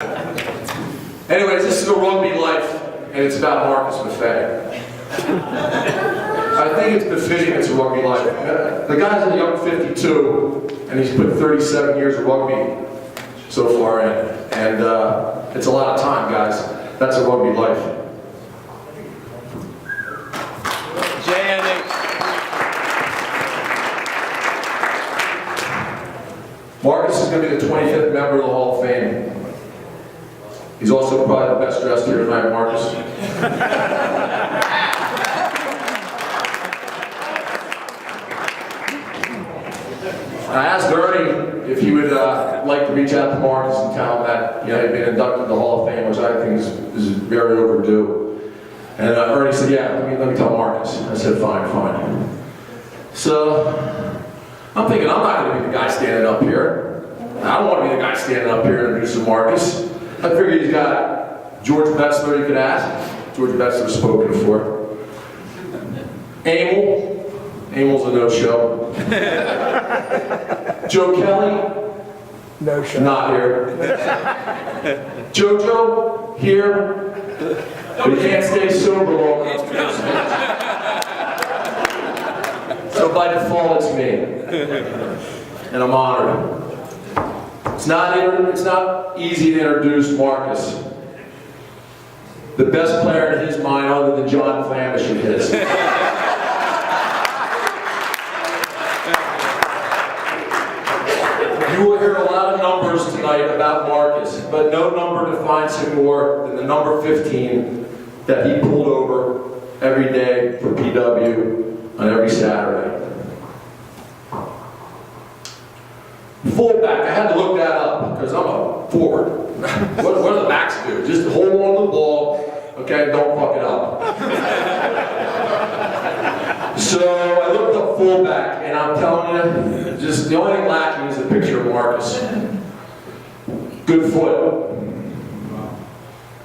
Anyways, this is a rugby life, and it's about Marcus Maffei. I think it's befitting it's a rugby life. The guy's a young 52, and he's put 37 years of rugby so far in. And it's a lot of time, guys. That's a rugby life. Marcus is going to be the 25th member of the Hall of Fame. He's also probably the best dressed here tonight, Marcus. I asked Ernie if he would like to reach out to Marcus and tell him that he'd been inducted to the Hall of Fame, which I think is very overdue. And Ernie said, yeah, let me tell Marcus. I said, fine. So, I'm thinking I'm not going to be the guy standing up here. I don't want to be the guy standing up here and introducing Marcus. I figured he's got George Betzler he could ask. George Betzler's spoken for. Amel's a no-show. Joe Kelly? No show. Not here. JoJo? Here. But he can't stay sober long enough. So by default, it's me. And I'm honored. It's not easy to introduce Marcus, the best player in his mind other than John Flamish in his. You will hear a lot of numbers tonight about Marcus, but no number defines him more than the number 15 that he pulled over every day for PW on every Saturday. Fullback, I had to look that up because I'm a forward. What do the backs do? Just hold on to the ball, okay? Don't fuck it up. So I looked up fullback, and I'm telling you, just the only thing lacking is a picture of Marcus. Good foot.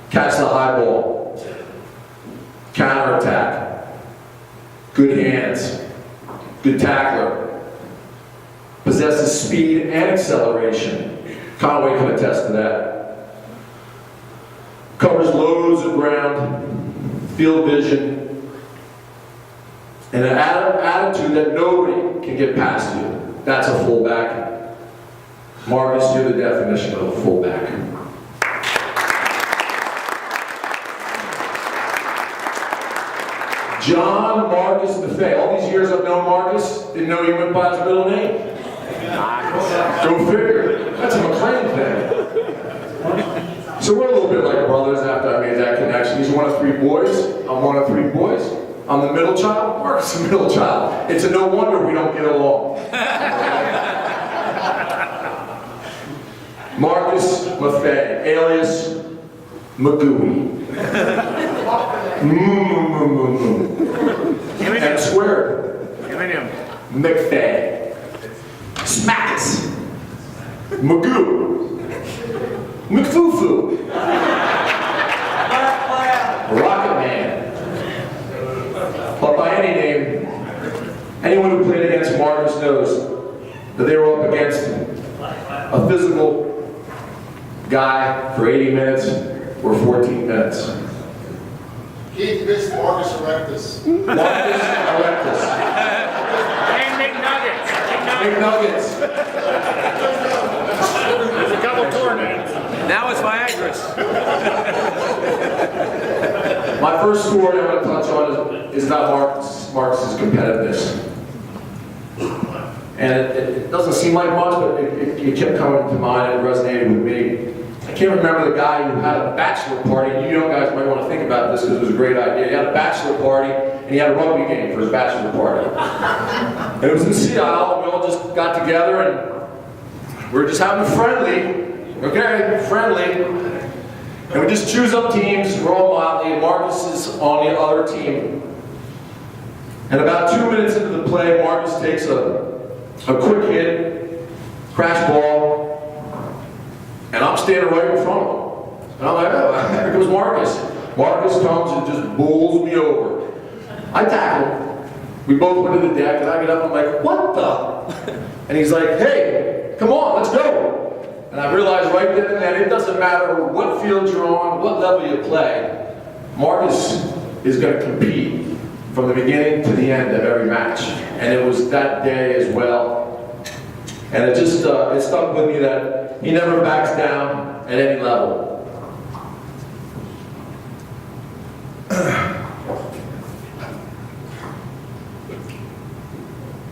Catch the high ball. Counterattack. Good hands. Good tackler. Possesses speed and acceleration. Conway can attest to that. Covers loads of ground, field vision, and an attitude that nobody can get past you. That's a fullback. Marcus, you're the definition of a fullback. John Marcus Maffei. All these years I've known Marcus, didn't know he went by his middle name. Go figure. That's a McLean thing. So we're a little bit like brothers after I made that connection. He's one of 3 boys. I'm one of 3 boys. I'm the middle child. Marcus is the middle child. It's a no wonder we don't get along. Marcus Maffei, alias Magooey. And swear. McFay. Smackus. Magoo. McFoo-foo. Rocket Man. But by any name, anyone who played against Marcus knows that they were up against a physical guy for 80 minutes or 14 minutes. Keith missed Marcus Erectus. Marcus Erectus. And McNuggets. McNuggets. There's a couple tour names. Now it's Viagra's. My first story I'm going to touch on is about Marcus's competitiveness. And it doesn't seem like much, but it kept coming to mind and it resonated with me. I can't remember the guy who had a bachelor party. You guys might want to think about this because it was a great idea. He had a bachelor party and he had a rugby game for his bachelor party. And it was in Seattle. We all just got together and we were just having friendly. And we just choose up teams. We're all motley and Marcus is on the other team. And about 2 minutes into the play, Marcus takes a quick hit, crash ball, and I'm standing right in front of him. And I'm like, oh, here goes Marcus. Marcus comes and just bowls me over. I tackle him. We both went to the deck, and I get up and I'm like, what the? And he's like, hey, come on, let's go. And I realized right then and then, it doesn't matter what field you're on, what level you play, Marcus is going to compete from the beginning to the end of every match. And it was that day as well. And it just, it stuck with me that he never backs down at any level.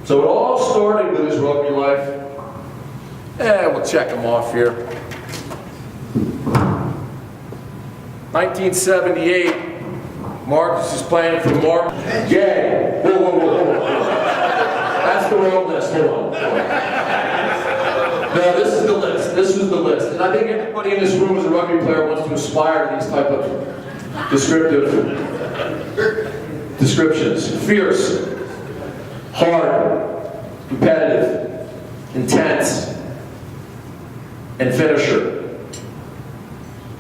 So it all started with his rugby life. We'll check him off here. 1978, Marcus is playing for Mark Gay. Whoa, whoa, whoa, whoa. That's the wrong list. Hold on. No, this is the list. This was the list. And I think everybody in this room as a rugby player wants to aspire to these type of descriptions. Fierce, hard, competitive, intense, and finisher.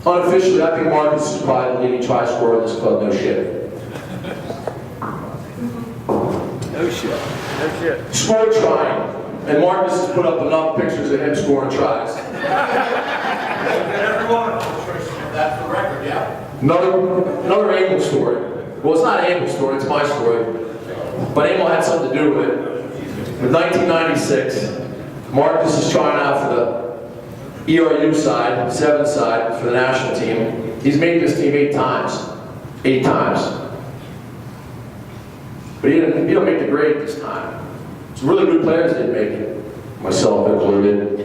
Unofficially, I think Marcus is probably the leading try scorer in this club, no shit. No shit. No shit. Score trying. And Marcus has put up enough pictures of him scoring tries. Everyone. That's the record, yeah. Another Emil story. Well, it's not Emil's story, it's my story. But Emil had something to do with it. In 1996, Marcus is trying out for the ERU side, 7 side, for the national team. He's made this team 8 times. 8 times. But he didn't make the grade this time. Some really good players didn't make it. Myself included.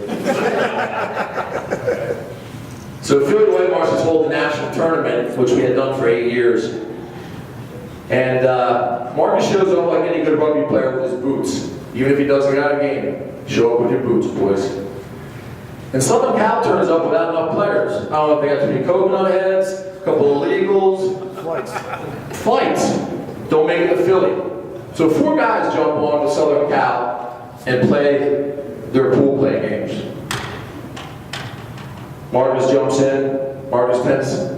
So Philly White Marshals hold the national tournament, which we had done for 8 years. And Marcus shows up like any good rugby player with his boots. Even if he doesn't got a game, show up with your boots, boys. And Southern Cal turns up without enough players. I don't know if they got too many coconut heads, a couple of illegals. Flights don't make it to Philly. So 4 guys jump on to Southern Cal and play their pool play games. Marcus jumps in. Marcus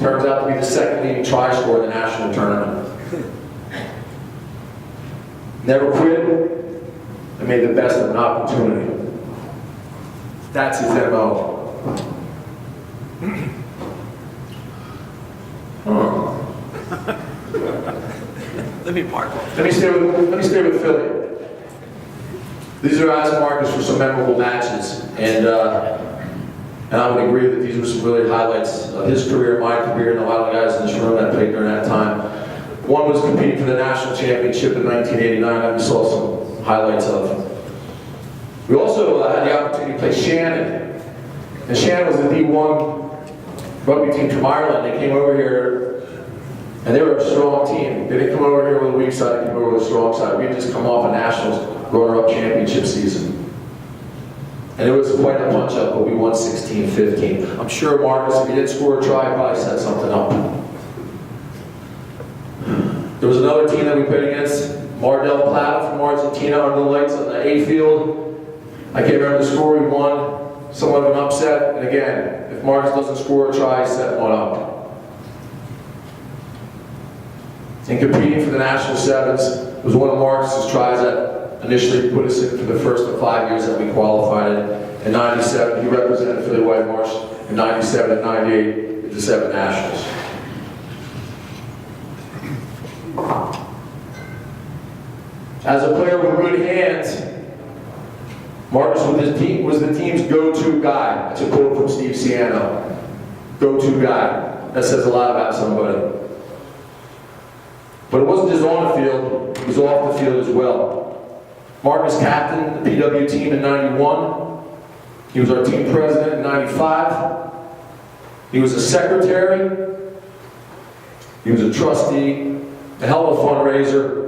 turns out to be the 2nd leading try scorer in the national tournament. Never quit. And made the best of an opportunity. That's his MO. Let me park off. Let me stay with Philly. These are asking Marcus for some memorable matches, and I would agree that these were some really highlights of his career, my career, and a lot of the guys in this room that played during that time. One was competing for the national championship in 1989 that we saw some highlights of. We also had the opportunity to play Shannon. And Shannon was the D1 rugby team from Ireland. They came over here, and they were a strong team. They didn't come over here with a weak side, they came over with a strong side. We had just come off a Nationals runner-up championship season. And it was quite a punch-up, but we won 16-15. I'm sure Marcus, if he didn't score a try, probably set something up. There was another team that we played against, Mar del Plata from Argentina, under the lights on the A field. I can't remember the score, we won, somewhat of an upset. And again, if Marcus doesn't score a try, set one up. And competing for the national sevens was one of Marcus's tries that initially put us in for the first of 5 years that we qualified in. In 97, he represented Philly White Marsh. In 97 and 98, at the 7 nationals. As a player with good hands, Marcus was the team's go-to guy. That's a quote from Steve Ciano. Go-to guy. That says a lot about somebody. But it wasn't just on the field, it was off the field as well. Marcus captained the PW team in 91. He was our team president in 95. He was a secretary. He was a trustee, a hell of a fundraiser,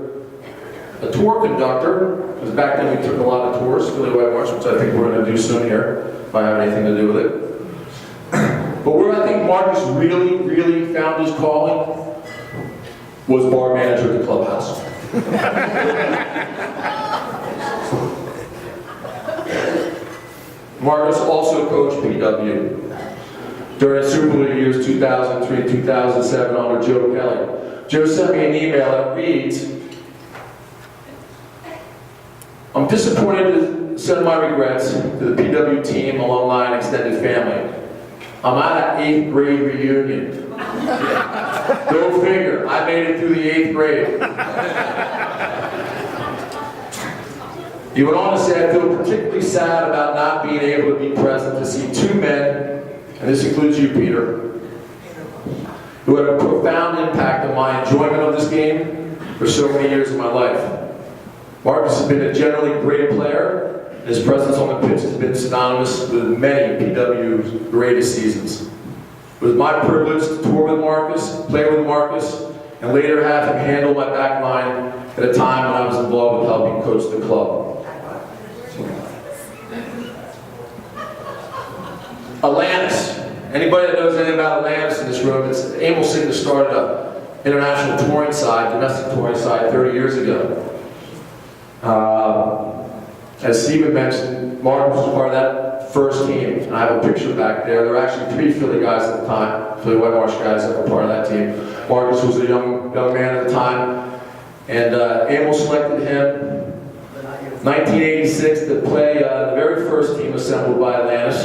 a tour conductor, because back then we took a lot of tours, Philly White Marsh, which I think we're going to do soon here, if I have anything to do with it. But where I think Marcus really found his calling was bar manager at the clubhouse. Marcus also coached PW during Super League years 2003, 2007 under Joe Kelly. Joe sent me an email that reads, "I'm disappointed to send my regrets to the PW team, alumni, and extended family. I'm at an 8th grade reunion. Go figure, I made it through the 8th grade. He went on to say, I feel particularly sad about not being able to be present to see two men, and this includes you, Peter, who had a profound impact on my enjoyment of this game for so many years of my life. Marcus has been a generally great player. His presence on the pitch has been synonymous with many PW's greatest seasons. It was my privilege to tour with Marcus, play with Marcus, and later have him handle my back line at a time when I was involved with helping coach the club. Atlantis. Anybody that knows anything about Atlantis in this room, it's Emil Signa started an international touring side, domestic touring side 30 years ago. As Steven mentioned, Marcus was part of that first team. And I have a picture back there. There were actually 3 Philly guys at the time, Philly White Marsh guys that were part of that team. Marcus was a young man at the time. And Emil selected him 1986 to play the very first team assembled by Atlantis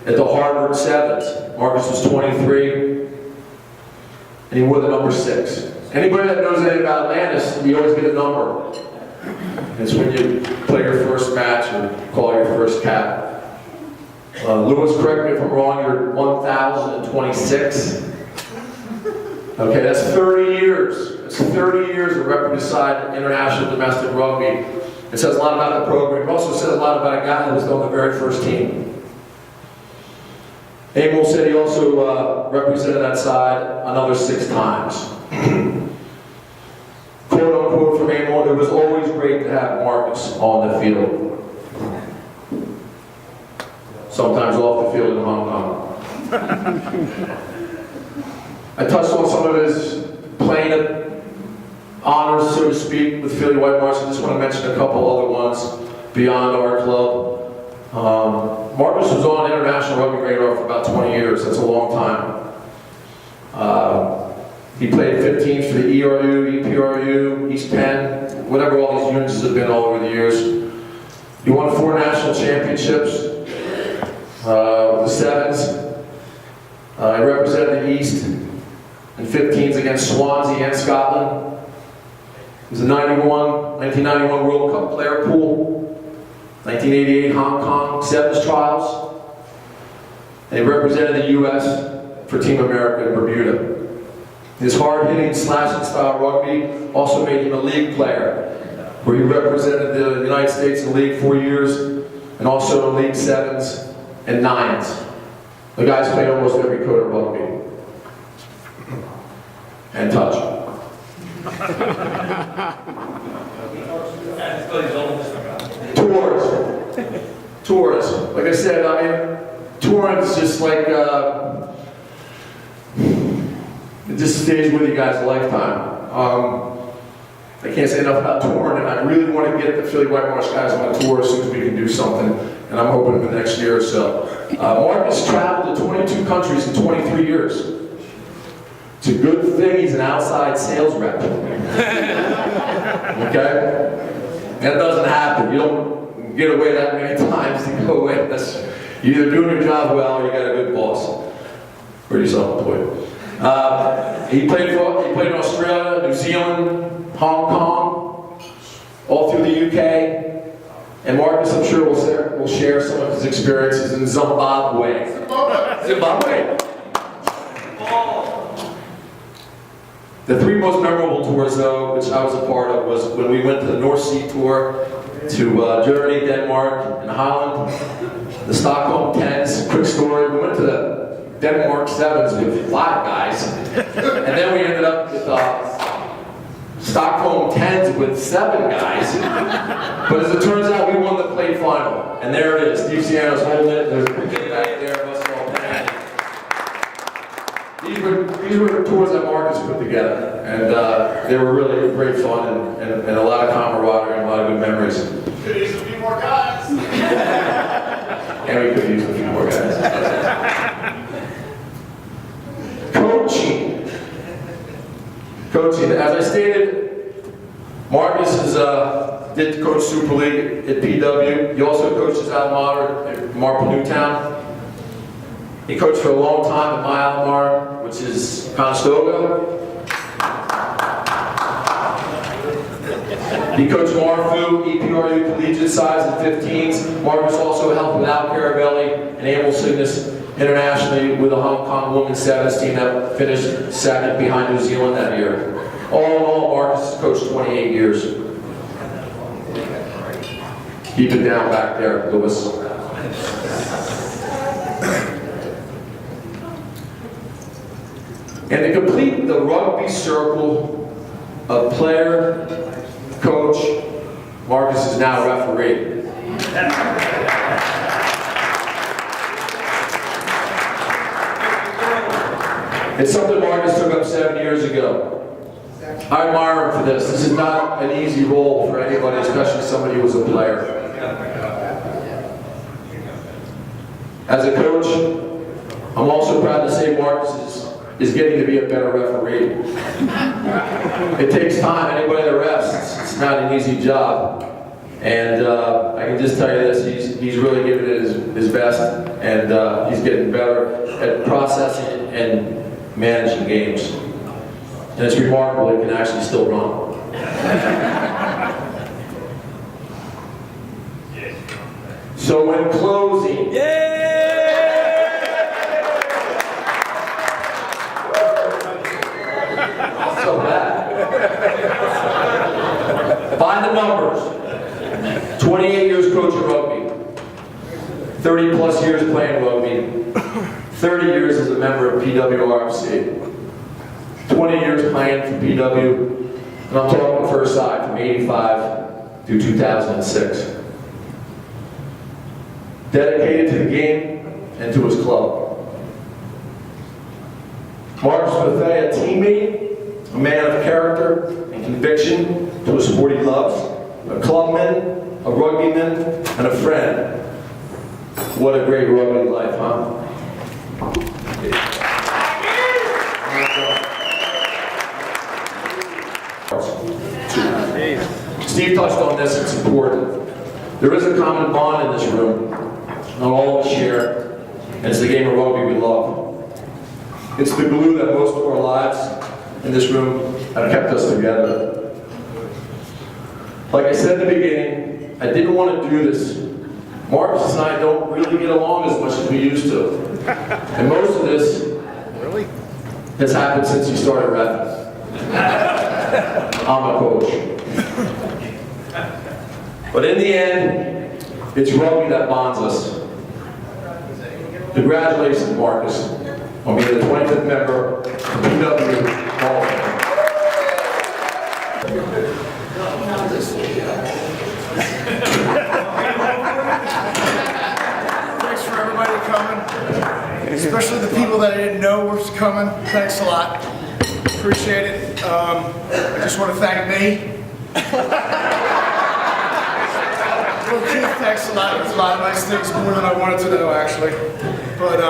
at the Harvard Sevens. Marcus was 23, and he wore the number 6. Anybody that knows anything about Atlantis, you always get a number. It's when you play your first match or call your first cap. Lewis, correct me if I'm wrong, you're 1,026. Okay, that's 30 years. That's 30 years of representing international domestic rugby. It says a lot about the program. It also says a lot about a guy that was on the very first team. Emil said he also represented that side another 6 times. Quote unquote from Emil, it was always great to have Marcus on the field. Sometimes off the field in Hong Kong. I touched on some of his playing honors, so to speak, with Philly White Marsh. I just want to mention a couple other ones beyond our club. Marcus was on international rugby radar for about 20 years. That's a long time. He played 15s for the ERU, EPRU, East Penn, whatever all these units have been all over the years. He won 4 national championships with the Sevens. He represented the East in 15s against Swansea and Scotland. He was a 1991 World Cup player pool. 1988 Hong Kong Sevens trials, and he represented the U.S. for Team America in Bermuda. His hard-hitting, slashing-style rugby also made him a league player, where he represented the United States in the league 4 years, and also in League 7s and 9s. The guys played almost every code of rugby. And touch. Tours. Like I said, I mean, touring is just like, it just stays with you guys a lifetime. I can't say enough about touring, and I really want to get the Philly White Marsh guys on a tour as soon as we can do something, and I'm hoping in the next year or so. Marcus traveled to 22 countries in 23 years. It's a good thing he's an outside sales rep. Okay? That doesn't happen. You don't get away that many times to go away. That's, you're either doing your job well or you got a good boss. Or you're self-employed. He played in Australia, New Zealand, Hong Kong, all through the UK. And Marcus, I'm sure, will share some of his experiences in Zimbabwe. Zimbabwe. The 3 most memorable tours, though, which I was a part of, was when we went to the North Sea tour to Germany, Denmark, and Holland. The Stockholm 10s, quick story, we went to the Denmark 7s with 5 guys, and then we ended up with Stockholm 10s with 7 guys. But as it turns out, we won the plate final, and there it is. Steve Siano's holding it. There's a picture back there of us all playing. These were the tours that Marcus put together, and they were really great fun and a lot of camaraderie and a lot of good memories. Could use a few more guys. And we could use a few more guys. Coaching. As I stated, Marcus is did coach Super League at PW. He also coached his alma mater at Marple Newtown. He coached for a long time at my alma mater, which is Conestoga. He coached Maffei, EPRU collegiate size and 15s. Marcus also helped with Outcare Belly and Animal Sickness internationally with the Hong Kong women's sevens team that finished second behind New Zealand that year. All in all, Marcus has coached 28 years. Keep it down back there, Lewis. And to complete the rugby circle of player, coach, Marcus is now a referee. It's something Marcus took up 7 years ago. I admire him for this. This is not an easy role for anybody, especially somebody who was a player. As a coach, I'm also proud to say Marcus is getting to be a better referee. It takes time. Anybody that refs, it's not an easy job. And I can just tell you this, he's really giving it his best, and he's getting better at processing and managing games. And it's remarkable he can actually still run. So when closing, so bad. By the numbers, 28 years coaching rugby, 30 plus years playing rugby, 30 years as a member of PWRFC, 20 years playing for PW, and I'm talking first side from 85 through 2006. Dedicated to the game and to his club. Marcus Maffei, a teammate, a man of character and conviction to a sport he loves, a clubman, a rugbyman, and a friend. What a great rugby life, huh? Steve touched on this, it's important. There is a common bond in this room, not all of us share, and it's the game of rugby we love. It's the glue that most of our lives in this room have kept us together. Like I said in the beginning, I didn't want to do this. Marcus and I don't really get along as much as we used to. And most of this has happened since you started reffing. I'm a coach. But in the end, it's rugby that bonds us. Congratulations, Marcus, on being the 25th member of the PW Hall of Fame. Thanks for everybody coming, especially the people that I didn't know were coming. Thanks a lot. Appreciate it. I just want to thank me. Well, Keith, thanks a lot. There's a lot of nice things, more than I wanted to know, actually. But,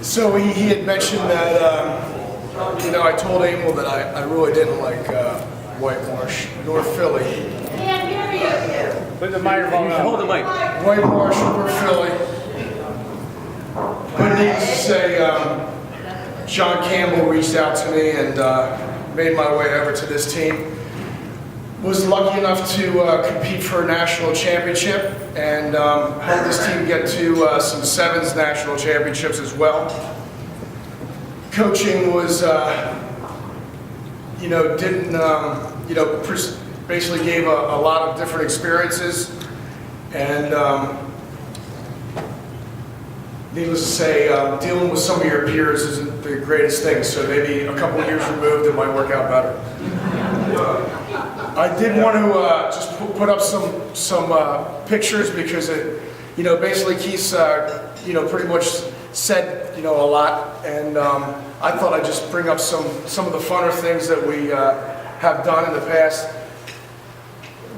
so he had mentioned that, you know, I told Emil that I really didn't like White Marsh, nor Philly. Put the microphone on. Hold the mic. White Marsh or Philly. But needless to say, John Campbell reached out to me and made my way over to this team. Was lucky enough to compete for a national championship and helped this team get to some sevens national championships as well. Coaching was, you know, didn't, you know, basically gave a lot of different experiences, and needless to say, dealing with some of your peers isn't the greatest thing, so maybe a couple of years removed it might work out better. I did want to just put up some pictures because it, you know, basically Keith's, you know, pretty much said, you know, a lot, and I thought I'd just bring up some of the funner things that we have done in the past.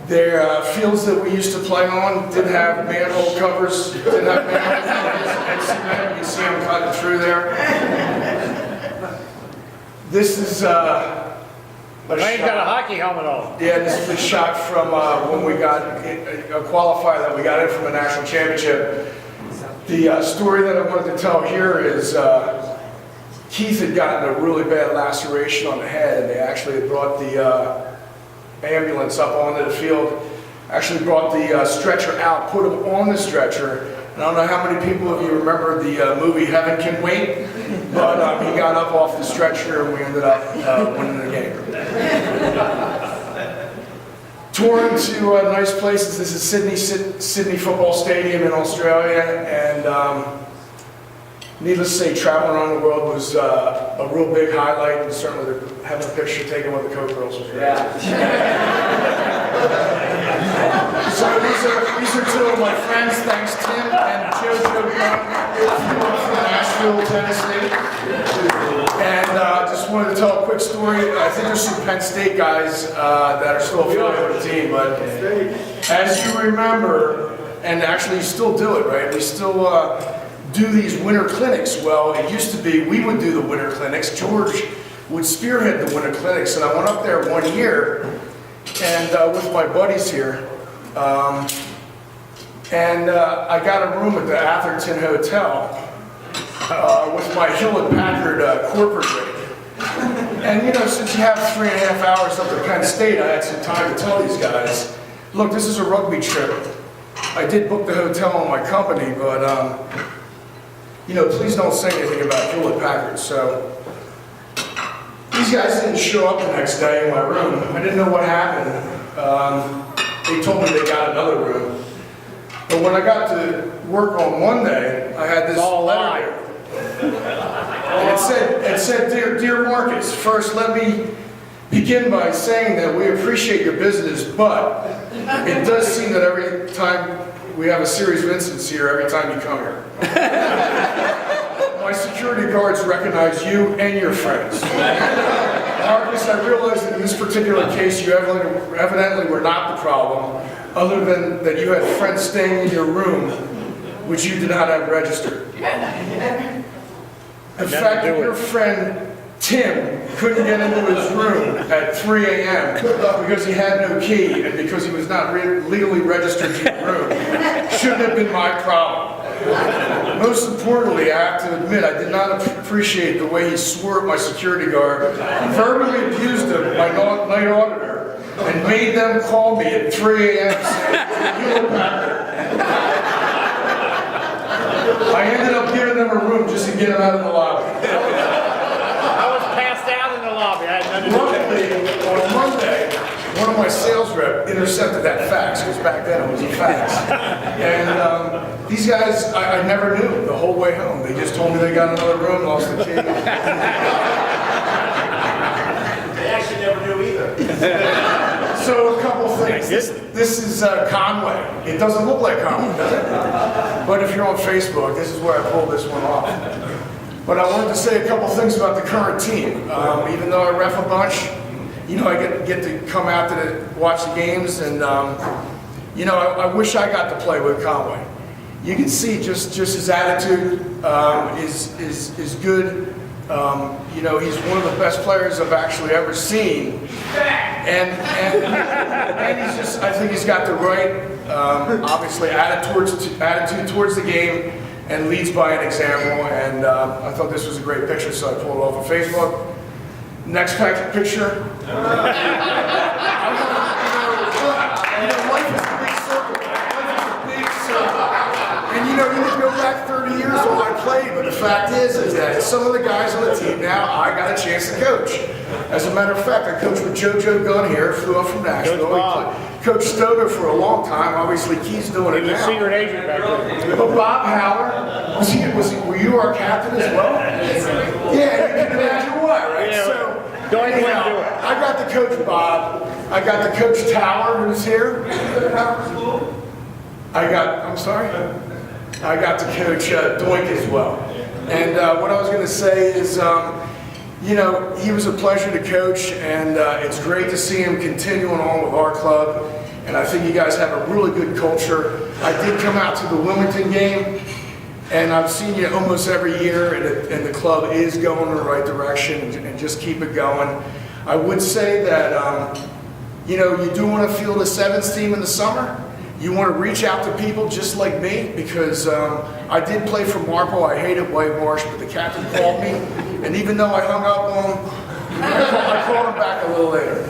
Their fields that we used to play on didn't have manhole covers, didn't have manhole covers, and you can see them cutting through there. This is Lane's got a hockey helmet on. Yeah, this is a shot from when we got a qualifier that we got in from a national championship. The story that I wanted to tell here is Keith had gotten a really bad laceration on the head, and they actually had brought the ambulance up onto the field, actually brought the stretcher out, put him on the stretcher. And I don't know how many people of you remember the movie Heaven Can Wait, but he got up off the stretcher and we ended up winning the game. Touring to nice places. This is Sydney Football Stadium in Australia, and needless to say, traveling around the world was a real big highlight, and certainly having a picture taken with the Coke girls was great. So these are two of my friends. Thanks, Tim and JoJo from Nashville, Tennessee. And just wanted to tell a quick story. I think there's some Penn State guys that are still affiliated with the team, but as you remember, and actually you still do it, right? We still do these winter clinics. Well, it used to be we would do the winter clinics. George would spearhead the winter clinics, and I went up there one year and with my buddies here, and I got a room at the Atherton Hotel with my Hewlett Packard corporate rate. And you know, since you have 3.5 hours up to Penn State, I had some time to tell these guys, look, this is a rugby trip. I did book the hotel on my company, but you know, please don't say anything about Hewlett Packard. So these guys didn't show up the next day in my room. I didn't know what happened. They told me they got another room. But when I got to work on Monday, I had this letter. And it said, Dear Marcus, first let me begin by saying that we appreciate your business, but it does seem that every time we have a series of incidents here, every time you come here. My security guards recognize you and your friends. Marcus, I realize that in this particular case, you evidently were not the problem, other than that you had friends staying in your room, which you did not have registered. The fact that your friend Tim couldn't get into his room at 3 a.m. because he had no key and because he was not legally registered to your room shouldn't have been my problem. Most importantly, I have to admit, I did not appreciate the way he swore at my security guard, verbally abused him, my night auditor, and made them call me at 3 a.m. saying, Hewlett Packard. I ended up giving them a room just to get them out of the lobby. I was passed out in the lobby. I had nothing to Luckily, on Monday, one of my sales reps intercepted that fax, because back then it was a fax. And these guys, I never knew the whole way home. They just told me they got another room, lost the key. They actually never knew either. So a couple things. This is Conway. It doesn't look like Conway, does it? But if you're on Facebook, this is where I pulled this one off. But I wanted to say a couple things about the current team. Even though I ref a bunch, you know, I get to come out to watch the games, and you know, I wish I got to play with Conway. You can see just his attitude is good. You know, he's one of the best players I've actually ever seen, and he's just, I think he's got the right, obviously, attitude towards the game, and leads by an example. And I thought this was a great picture, so I pulled it off of Facebook. Next picture. You know, life is a big circle. Life is a big circle. And you know, you can go back 30 years while I played, but the fact is that some of the guys on the team now, I got a chance to coach. As a matter of fact, I coached with JoJo Gunn here, flew up from Nashville. Coached Stoger for a long time. Obviously, Keith's doing it He's a now. secret agent back there. But Bob Howard, were you our captain as well? Yeah, you can imagine why, right? Yeah. So, Don't even do it. I got to coach Bob. I got to coach Tower, who's here. I'm sorry? I got to coach Doink as well. And what I was going to say is, you know, he was a pleasure to coach, and it's great to see him continuing on with our club. And I think you guys have a really good culture. I did come out to the Wilmington game, and I've seen you almost every year, and the club is going in the right direction, and just keep it going. I would say that, you know, you do want to field a sevens team in the summer. You want to reach out to people just like me, because I did play for Marple. I hated White Marsh, but the captain called me, and even though I hung up on him, I called him back a little later.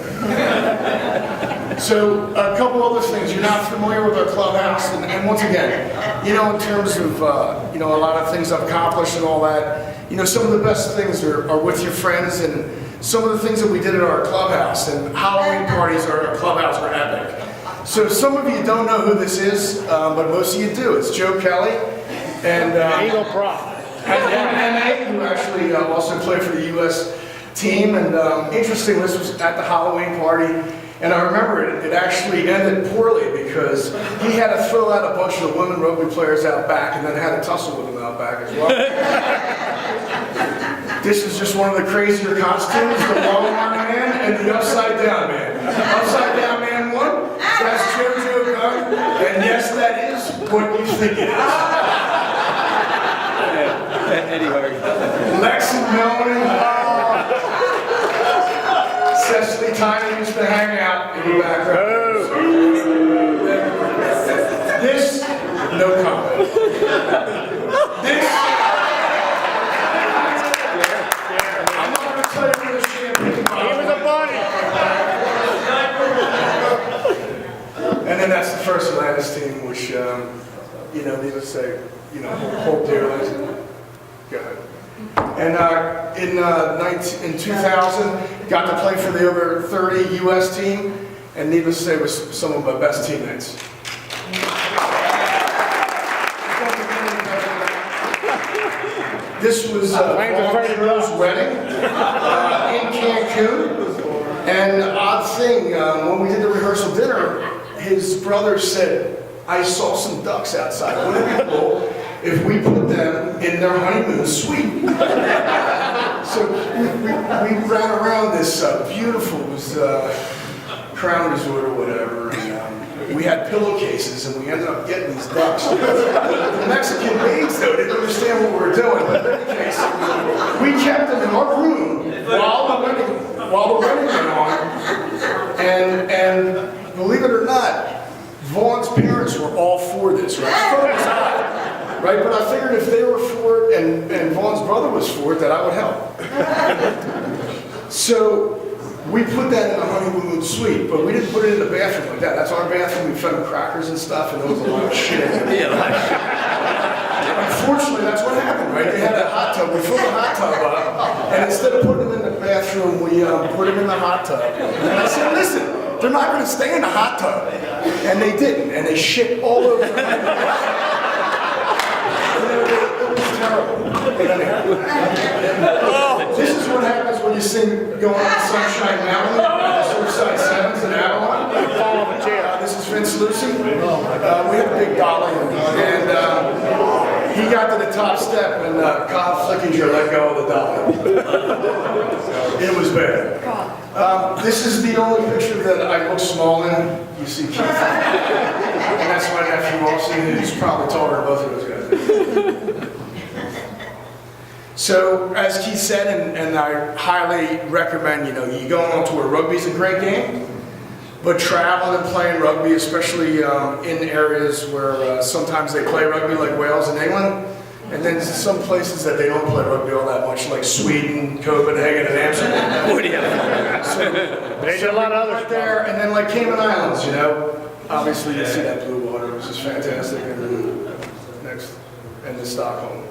So a couple other things. You're not familiar with our clubhouse, and once again, you know, in terms of you know, a lot of things I've accomplished and all that, you know, some of the best things are with your friends, and some of the things that we did at our clubhouse, and Halloween parties at our clubhouse are epic. So some of you don't know who this is, but most of you do. It's Joe Kelly and Eagle Prop. and who actually also played for the U.S. team. And interesting, this was at the Halloween party, and I remember it actually ended poorly because he had to throw out a bunch of the women rugby players out back, and then had a tussle with them out back as well. This is just one of the crazier costumes, the long arm man and the upside down man. Upside down man won. That's JoJo Gunn, and yes, that is what you think it is. Lex and Melanie. Cecily Tyner used to hang out in the background. This, no comment. This, I'm not going to tell you where the champagne He was a bunny. And then that's the first Atlantis team, which, you know, needless to say, you know, hold dearly. Go ahead. And in 2000, got to play for the over 30 U.S. team, and needless to say, was some of my best teammates. This was Vaughn wedding in Cancun. And the odd thing, when we did the rehearsal dinner, his brother said, I saw some ducks outside. Wouldn't it be cool if we put them in their honeymoon suite? So we ran around this beautiful, it was Crown Resort or whatever, and we had pillowcases, and we ended up getting these ducks. The Mexican maids, though, didn't understand what we were doing, but in any case, we kept them in our room while the wedding went on, and believe it or not, Vaughn's parents were all for this, right? Right, but I figured if they were for it and Vaughn's brother was for it, that I would help. So we put that in the honeymoon suite, but we didn't put it in the bathroom like that. That's our bathroom. We fed them crackers and stuff, and there was a lot of shit. Unfortunately, that's what happened, right? They had a hot tub. We filled the hot tub up, and instead of putting them in the bathroom, we put them in the hot tub. And I said, listen, they're not going to stay in the hot tub. And they didn't, and they shit all over the It was terrible. But anyhow. This is what happens when you sing Going on Sunshine Mountain, Suicide Sevens in Avalon. This is Vince Lucy. We had a big dolly, and he got to the top step, and Kyle Flickinger let go of the dolly. It was bad. This is the only picture that I look small in. You see Keith. And that's my nephew Austin, who's probably taller than both of those guys. So, as Keith said, and I highly recommend, you know, you go on tour. Rugby's a great game, but traveling and playing rugby, especially in areas where sometimes they play rugby, like Wales and England, and then some places that they don't play rugby all that much, like Sweden, Copenhagen, and Amsterdam. There's a lot of others right there, and then like Cayman Islands, you know. Obviously, you see that blue water, which is fantastic, and then next, and then Stockholm.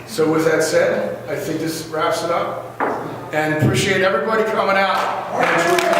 So with that said, I think this wraps it up, and appreciate everybody coming out and enjoying